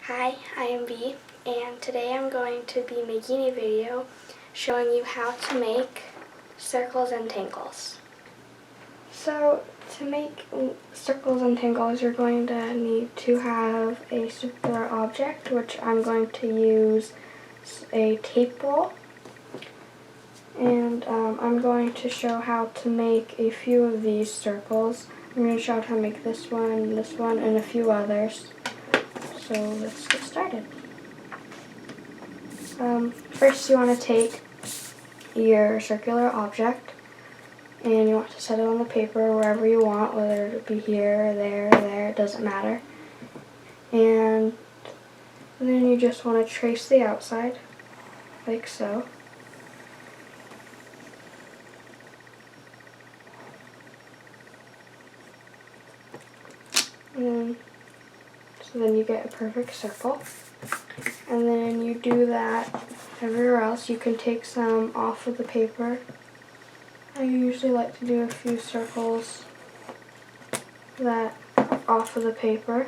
Hi, I am B, and today I'm going to be making a video showing you how to make circles and tangles. So to make circles and tangles, you're going to need to have a circular object, which I'm going to use a tape roll. And I'm going to show how to make a few of these circles. I'm going to show how to make this one, and a few others. So let's get started. First you want to take your circular object and you want to set it on the paper wherever you want, whether it be here, there, it doesn't matter. And then you just want to trace the outside, like so. So then you get a perfect circle. And then you do that everywhere else. You can take some off of the paper. I usually like to do a few circles that off of the paper.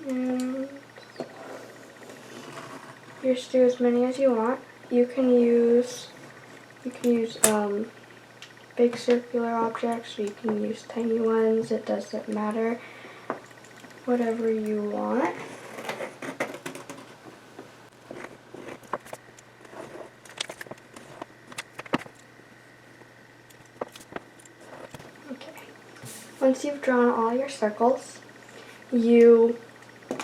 And you just do as many as you want. You can use big circular objects, or you can use tiny ones. It doesn't matter. Whatever you want. Okay. Once you've drawn all your circles, you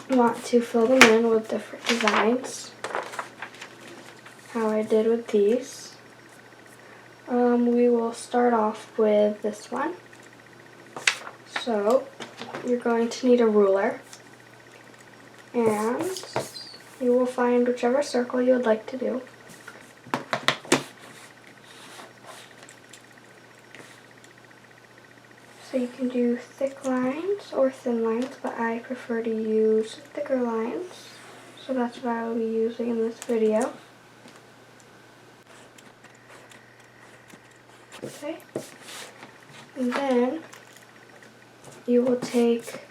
want to fill them in with different designs. How I did with these. We will start off with this one. So you're going to need a ruler, and you will find whichever circle you would like to do. So you can do thick lines or thin lines, but I prefer to use thicker lines, so that's what I will be using in this video. Okay, and then you will take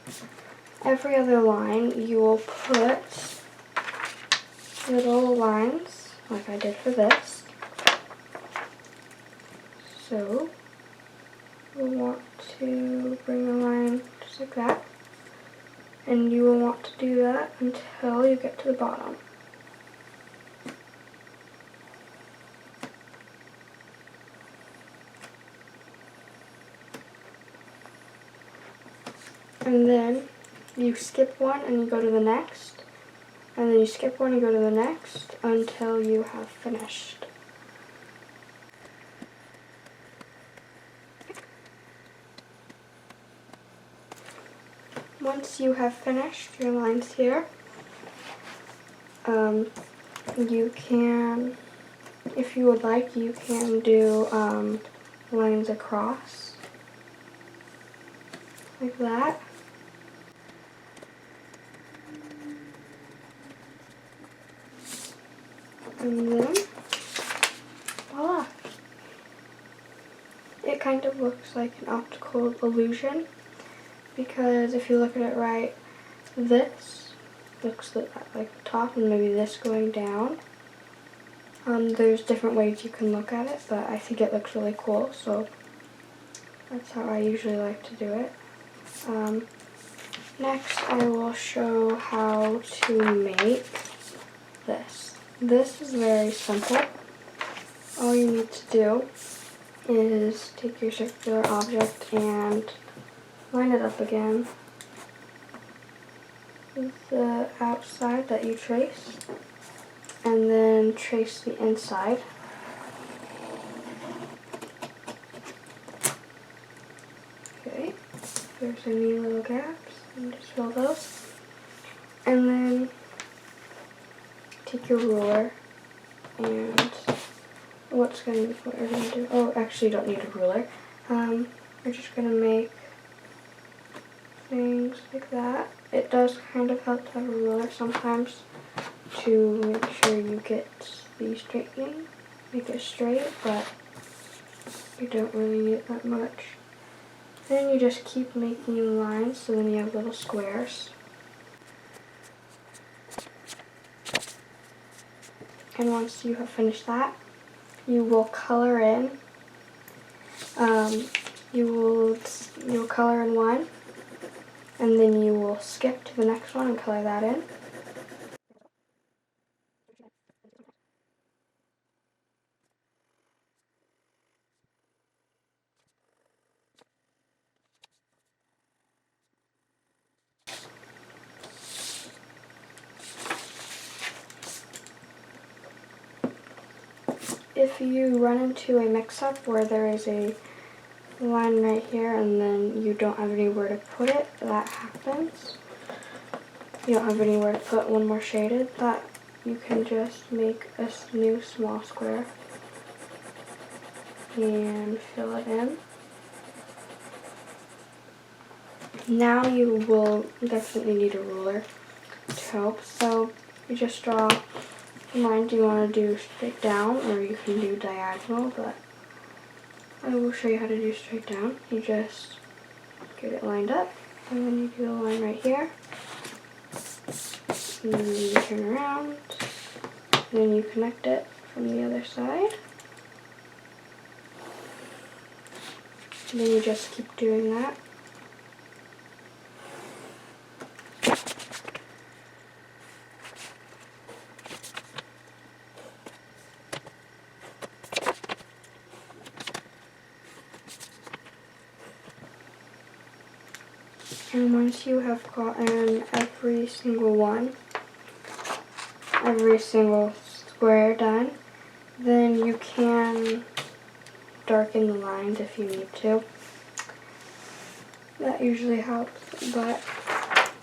every other line, you will put little lines, like I did for this. So you'll want to bring a line just like that, and you will want to do that until you get to the bottom. And then you skip one and you go to the next, and then you skip one and you go to the next until you have finished. Once you have finished your lines here, you can, if you would like, you can do lines across, like that. And then, voila! It kind of looks like an optical illusion, because if you look at it right, this looks like the top, and maybe this going down. There's different ways you can look at it, but I think it looks really cool, so that's how I usually like to do it. Next, I will show how to make this. This is very simple. All you need to do is take your circular object and line it up again with the outside that you trace, and then trace the inside. Okay, if there's any little gaps, and just fill those. And then take your ruler, and what you're going to do, oh, actually you don't need a ruler. We're just going to make things like that. It does kind of help to have a ruler sometimes to make sure you get the straightening, make it straight, but you don't really need it that much. Then you just keep making lines, so then you have little squares. And once you have finished that, you will color in. You'll color in one, and then you will skip to the next one and color that in. If you run into a mix-up where there is a line right here and then you don't have anywhere to put it, that happens. You don't have anywhere to put one more shaded, that you can just make a new small square and fill it in. Now you will definitely need a ruler to help, so you just draw a line. Do you want to do straight down, or you can do diagonal, but I will show you how to do straight down. You just get it lined up, and then you do a line right here, and then you turn around, and then you connect it from the other side, and then you just keep doing that. And once you have gotten every single square done, then you can darken the lines if you need to. That usually helps, but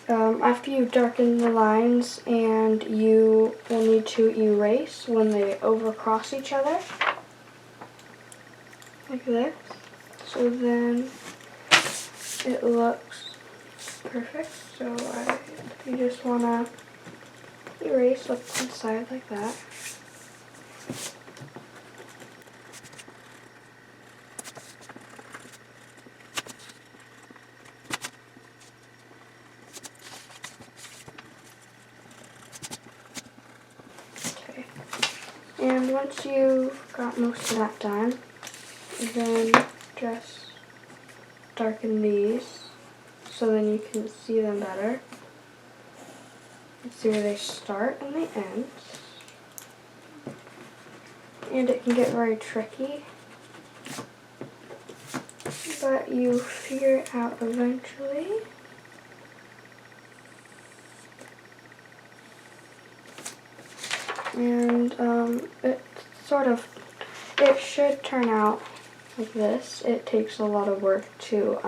after you darken the lines, and you will need to erase when they overcross each other, like this. So then it looks perfect. So you just want to erase up one side like that. Okay. And once you've got most of that done, then just darken these so then you can see them better. See where they start and they end. And it can get very tricky, but you figure it out eventually. And it should turn out like this. It takes a lot of work to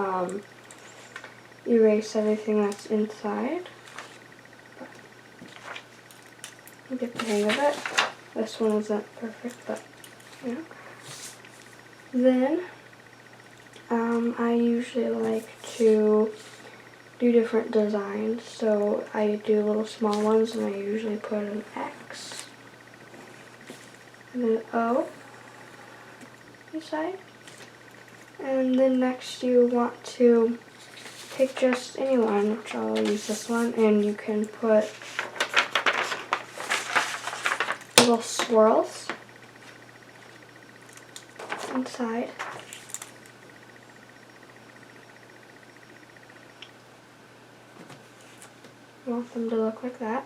erase everything that's inside. You get the hang of it. This one isn't perfect, but you know. Then I usually like to do different designs. So I do little small ones, and I usually put an X and then an O inside. And then next you want to take just any one, which I'll use this one, and you can put little swirls inside. You want them to look like that.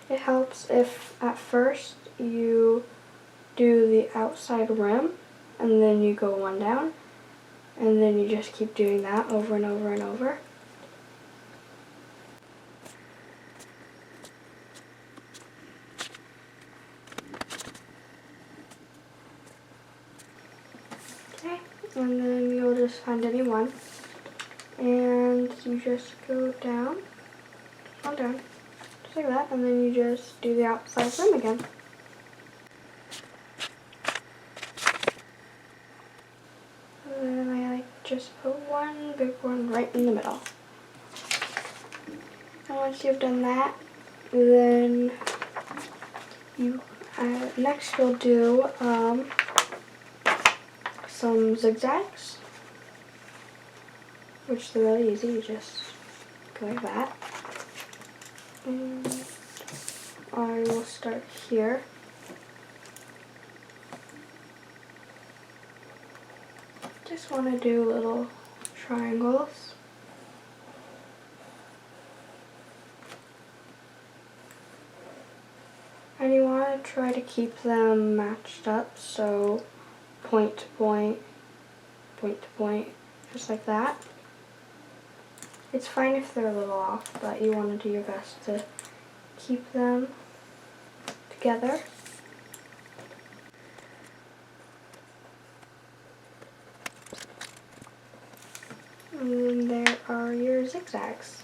It helps if at first you do the outside rim and then you go one down, and then you just keep doing that over and over and over. Okay, and then you'll just find any one, and you just go down, down, just like that, and then you just do the outside rim again. And then I like just put one big one right in the middle. And once you've done that, then you next you'll do some zigzags, which they're really easy. You just go like that. And I will start here want to do little triangles. And you want to try to keep them matched up, so point to point, point to point, just like that. It's fine if they're a little off, but you want to do your best to keep them together. And then there are your zigzags.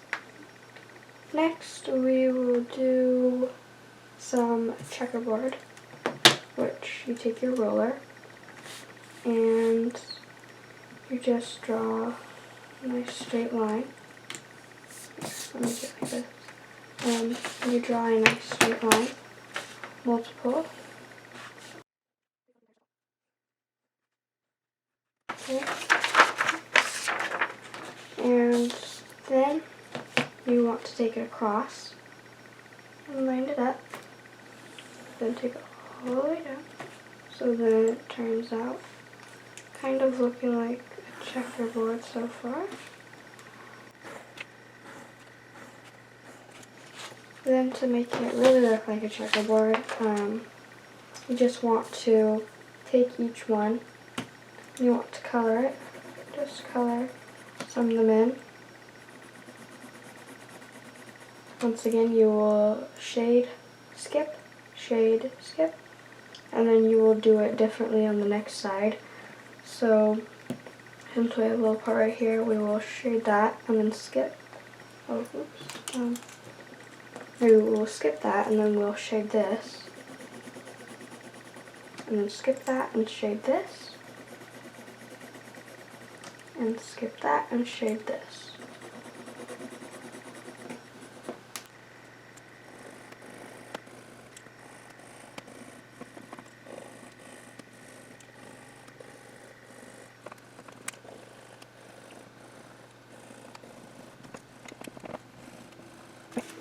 Next we will do some checkerboard, which you take your ruler and you just draw a nice straight line. Let me do it like this. You draw a nice straight line, multiple. Okay. And then you want to take it across and line it up. Then take it all the way down. So then it turns out kind of looking like a checkerboard so far. Then to make it really look like a checkerboard, you just want to take each one, you want to color it, just color some of them in. Once again, you will shade, skip, and then you will do it differently on the next side. So, since we have a little part right here, we will shade that and then skip. Oh, oops. We will skip that and then we'll shade this. And then skip that and shade this. And skip that and shade this.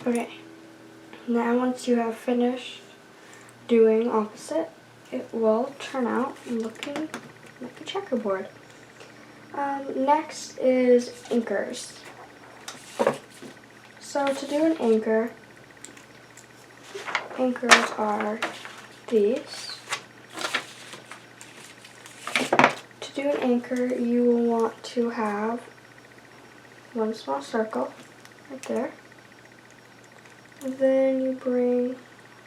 Okay, now once you have finished doing opposite, it will turn out looking like a checkerboard. Next is anchors. So to do an anchor, anchors are these. To do an anchor, you will want to have one small circle right there. And then you bring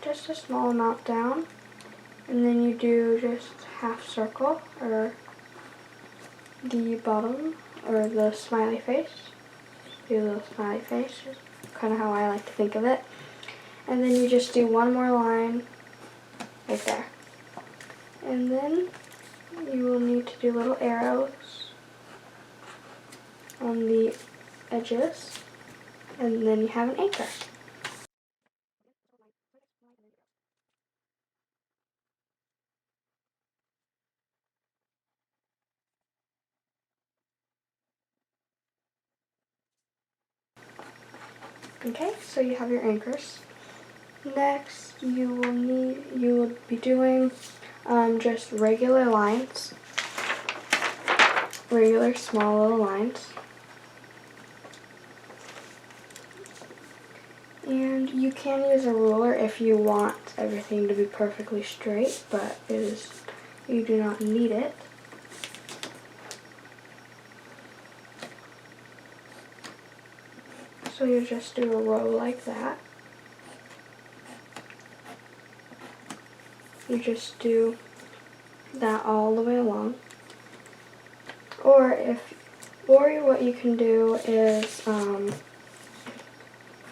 just a small amount down, and then you do just half circle, or the bottom, or the smiley face. Do a little smiley face, is kind of how I like to think of it. And then you just do one more line right there. And then you will need to do little arrows on the edges, and then you have an anchor. Okay, so you have your anchors. Next, you will be doing just regular lines, regular small little lines. And you can use a ruler if you want everything to be perfectly straight, but you do not need it. So you just do a row like that. You just do that all the way along. Or what you can do is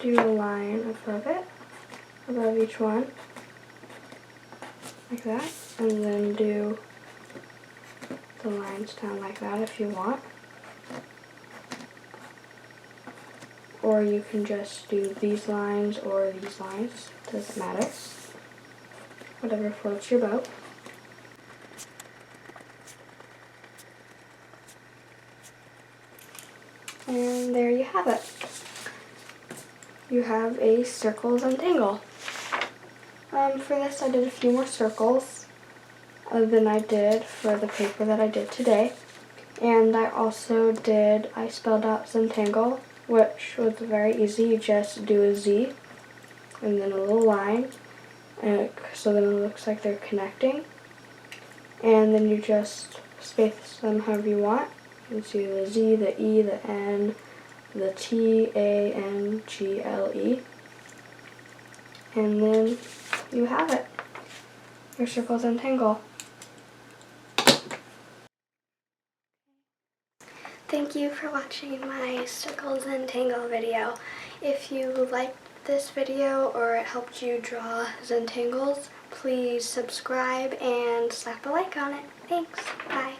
do a line above it, above each one, like that, and then do the lines down like that if you want. Or you can just do these lines or these lines, doesn't matter. Whatever floats your boat. And there you have it. You have a circle zentangle. For this I did a few more circles than I did for the paper that I did today. And I spelled out Zentangle, which was very easy. You just do a Z and then a little line, and so then it looks like they're connecting. And then you just space them however you want. You can see the Z, the E, the N, the T, A, N, G, L, E. And then you have it. Your Circle Zentangle. Thank you for watching my Circle Zentangle video. If you liked this video or it helped you draw Zentangles, please subscribe and slap a like on it. Thanks. Bye.